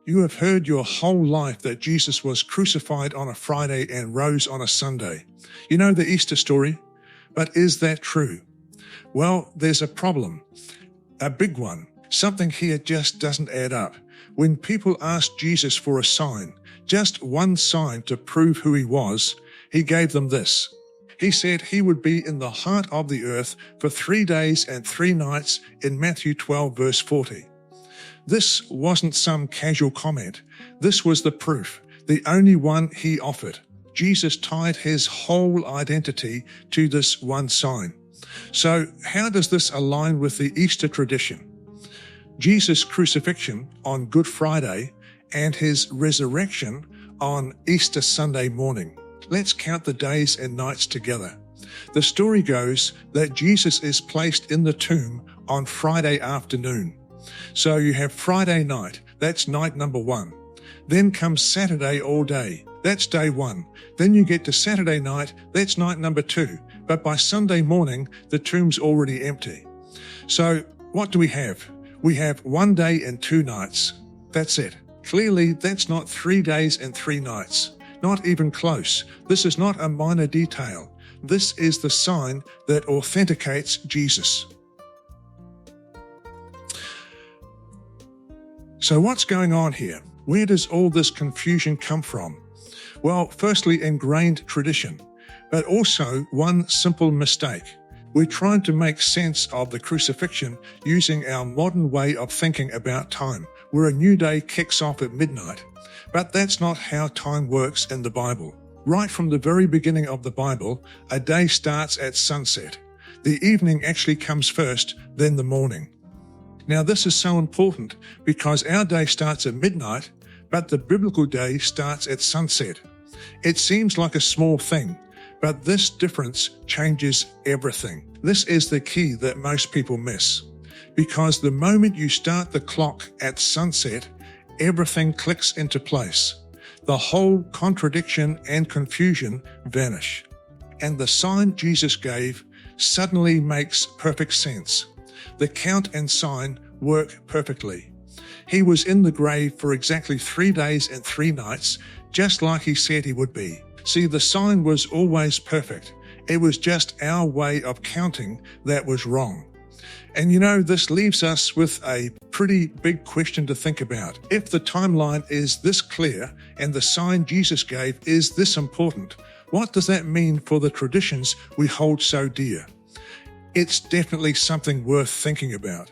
You have heard your whole life that Jesus was crucified on a Friday and rose on a Sunday. You know the Easter story? But is that true? Well, there's a problem. A big one. Something here just doesn't add up. When people asked Jesus for a sign, just one sign to prove who he was, he gave them this. He said he would be in the heart of the earth for 3 days and 3 nights in Matthew 12 verse 40. This wasn't some casual comment. This was the proof, the only one he offered. Jesus tied his whole identity to this one sign. So how does this align with the Easter tradition? Jesus' crucifixion on Good Friday and his resurrection on Easter Sunday morning. Let's count the days and nights together. The story goes that Jesus is placed in the tomb on Friday afternoon. So you have Friday night, that's night number 1. Then comes Saturday all day, that's day 1. Then you get to Saturday night, that's night number 2. But by Sunday morning, the tomb's already empty. So what do we have? We have 1 day and 2 nights. That's it. Clearly, that's not 3 days and 3 nights. Not even close. This is not a minor detail. This is the sign that authenticates Jesus. So what's going on here? Where does all this confusion come from? Well, firstly, ingrained tradition, but also one simple mistake. We're trying to make sense of the crucifixion using our modern way of thinking about time, where a new day kicks off at midnight. But that's not how time works in the Bible. Right from the very beginning of the Bible, a day starts at sunset. The evening actually comes first, then the morning. Now this is so important because our day starts at midnight, but the biblical day starts at sunset. It seems like a small thing, but this difference changes everything. This is the key that most people miss. Because the moment you start the clock at sunset, everything clicks into place. The whole contradiction and confusion vanish. And the sign Jesus gave suddenly makes perfect sense. The count and sign work perfectly. He was in the grave for exactly 3 days and 3 nights, just like he said he would be. See, the sign was always perfect. It was just our way of counting that was wrong. And you know, this leaves us with a pretty big question to think about. If the timeline is this clear and the sign Jesus gave is this important, what does that mean for the traditions we hold so dear? It's definitely something worth thinking about.